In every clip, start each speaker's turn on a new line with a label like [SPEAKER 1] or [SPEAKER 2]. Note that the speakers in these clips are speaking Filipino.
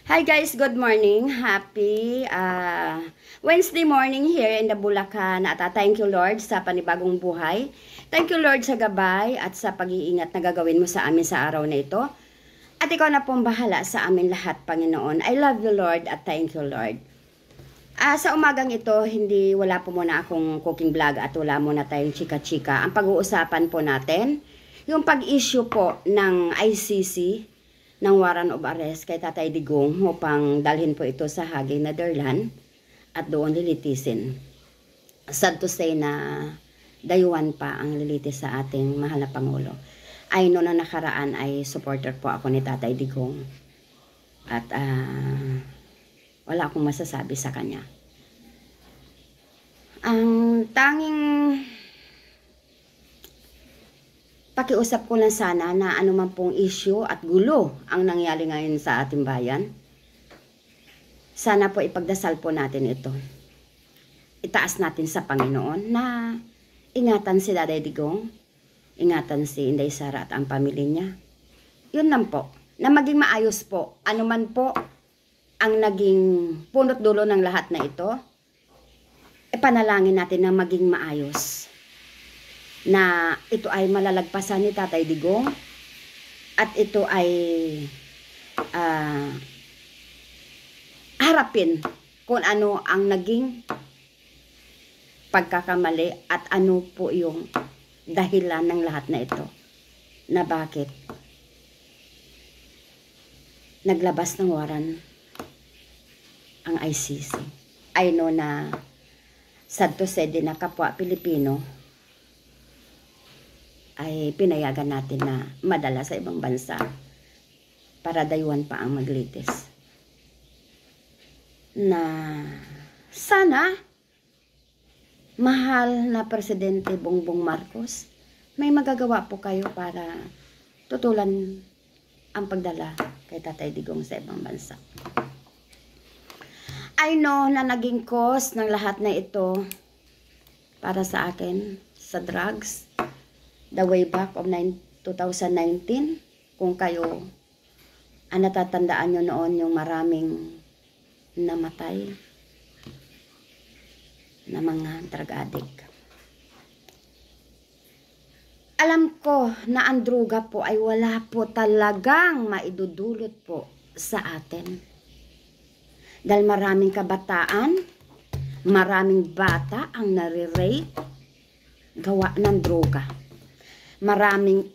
[SPEAKER 1] Hi guys, good morning. Happy Wednesday morning here in the Bulacan. At thank you Lord sa panibagong buhay. Thank you Lord sa gabay at sa pag-iingat na gagawin mo sa amin sa araw na ito. At ikaw na pong bahala sa amin lahat, Panginoon. I love you Lord at thank you Lord. Sa umagang ito, wala po muna akong cooking vlog at wala muna tayong chika-chika. Ang pag-uusapan po natin, yung pag-issue po ng ICC ng warrant of arrest kay Tatay Digong upang dalhin po ito sa Hague, Netherlands at doon lilitisin. Sad to say na dayuhan pa ang lilitis sa ating mahal na Pangulo. Ay noon na nakaraan ay supporter po ako ni Tatay Digong at wala akong masasabi sa kanya. Ang tanging pakiusap ko lang sana na anuman pong issue at gulo ang nangyari ngayon sa ating bayan. Sana po ipagdasal po natin ito. Itaas natin sa Panginoon na ingatan si Tatay Digong, ingatan si Inday Sara at ang pamilya niya. Yun lang po. Na maging maayos po. Anuman po ang naging punot dulo ng lahat na ito, ipanalangin natin na maging maayos. Na ito ay malalagpasan ni Tatay Digong at ito ay harapin kung ano ang naging pagkakamali at ano po yung dahilan ng lahat na ito na bakit naglabas ng warrant ang ICC. I know na sad to say din na kapwa Pilipino ay pinayagan natin na madala sa ibang bansa para dayuhan pa ang maglitis. Na sana mahal na Presidente Bongbong Marcos, may magagawa po kayo para tutulan ang pagdala kay Tatay Digong sa ibang bansa. I know na naging cause ng lahat na ito para sa akin sa drugs. The way back of 2019, kung kayo natatandaan nyo noon yung maraming namatay na mga drug addict. Alam ko na ang droga po ay wala po talagang maidudulot po sa atin. Dahil maraming kabataan, maraming bata ang nare-rape gawa ng droga. Maraming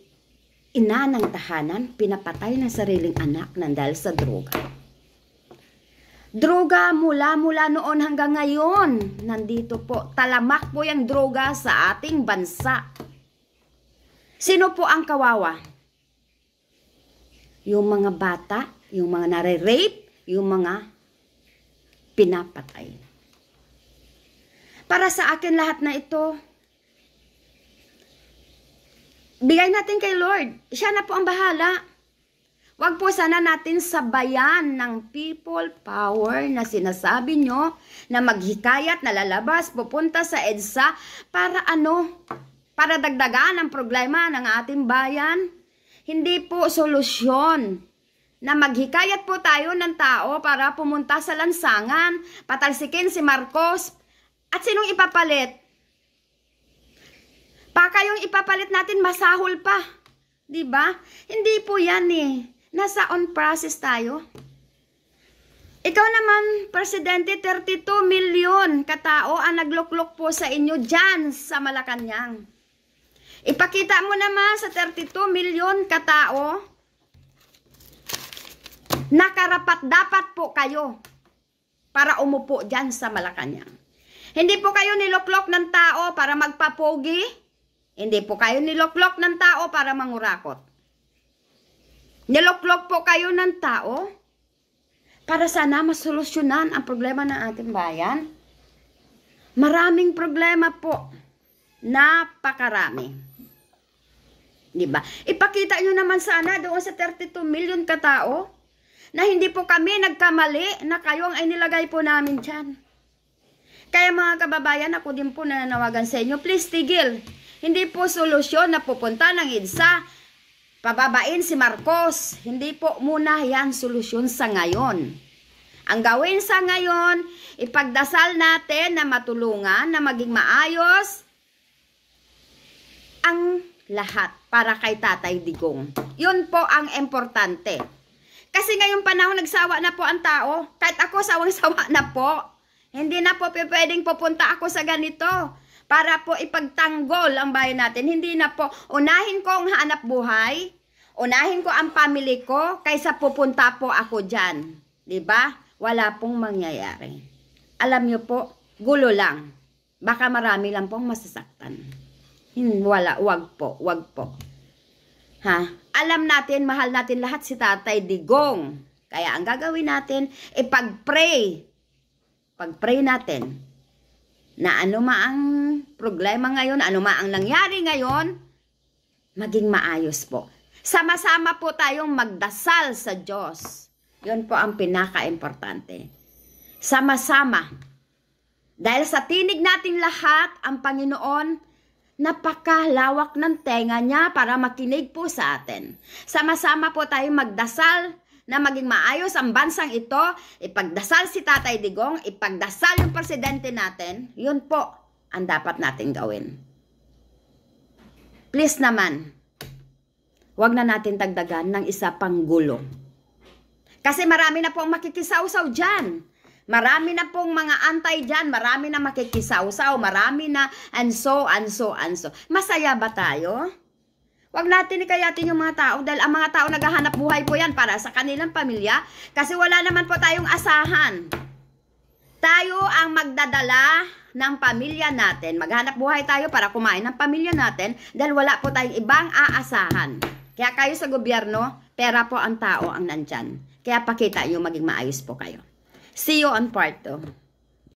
[SPEAKER 1] ina ng tahanan pinapatay ng sariling anak ng dahil sa droga. Droga mula noon hanggang ngayon. Nandito po, talamak po yung droga sa ating bansa. Sino po ang kawawa? Yung mga bata, yung mga nare-rape, yung mga pinapatay. Para sa akin lahat na ito, bigay natin kay Lord. Siya na po ang bahala. Huwag po sana natin sabayan ng people power na sinasabi nyo na maghikayat na lalabas, pupunta sa EDSA para ano? Para dagdagan ang problema ng ating bayan. Hindi po solusyon na maghikayat po tayo ng tao para pumunta sa lansangan, patalsikin si Marcos. At sinong ipapalit? Baka yung ipapalit natin masahol pa. 'Di ba? Hindi po 'yan eh. Nasa on process tayo. Ikaw naman, Presidente, 32 milyon katao ang nagluklok po sa inyo diyan sa Malacanang. Ipakita mo naman sa 32 milyon katao na karapat-dapat po kayo para umupo diyan sa Malacanang. Hindi po kayo niluklok ng tao para magpapogi. Hindi po kayo niloklok ng tao para mangurakot. Niloklok po kayo ng tao para sana masolusyonan ang problema ng ating bayan. Maraming problema po. Napakarami. Diba? Ipakita nyo naman sana doon sa 32 million katao na hindi po kami nagkamali na kayo ang inilagay po namin dyan. Kaya mga kababayan, ako din po nananawagan sa inyo, please tigil. Hindi po solusyon na pupunta ng EDSA pababain si Marcos. Hindi po muna yan solusyon sa ngayon. Ang gawin sa ngayon, ipagdasal natin na matulungan, na maging maayos ang lahat para kay Tatay Digong. Yun po ang importante. Kasi ngayong panahon, nagsawa na po ang tao. Kahit ako, sawang-sawa na po. Hindi na po pwedeng pupunta ako sa ganito para po ipagtanggol ang bayan natin. Hindi na po, unahin ko ang hanap buhay, unahin ko ang family ko, kaysa pupunta po ako dyan. Diba? Wala pong mangyayari. Alam nyo po, gulo lang. Baka marami lang pong masasaktan. Wala, wag po. Ha? Alam natin, mahal natin lahat si Tatay Digong. Kaya ang gagawin natin, ipag-pray. Pag-pray natin na ano ang problema ngayon, ano ang nangyari ngayon, maging maayos po. Sama-sama po tayong magdasal sa Diyos. Yun po ang pinaka-importante. Sama-sama. Dahil sa tinig natin lahat, ang Panginoon, napakalawak ng tenga niya para makinig po sa atin. Sama-sama po tayong magdasal na maging maayos ang bansang ito, ipagdasal si Tatay Digong, ipagdasal yung presidente natin, yun po ang dapat natin gawin. Please naman, wag na natin dagdagan ng isa pang gulo. Kasi marami na pong makikisaw-saw dyan. Marami na pong mga antay dyan, marami na makikisaw-saw, marami na and so. Masaya ba tayo? Huwag natin ikayatin yung mga tao dahil ang mga tao naghahanap buhay po yan para sa kanilang pamilya kasi wala naman po tayong asahan. Tayo ang magdadala ng pamilya natin. Maghanap buhay tayo para kumain ng pamilya natin dahil wala po tayong ibang aasahan. Kaya kayo sa gobyerno, pera po ang tao ang nandyan. Kaya pakita nyo maging maayos po kayo. See you on part 2.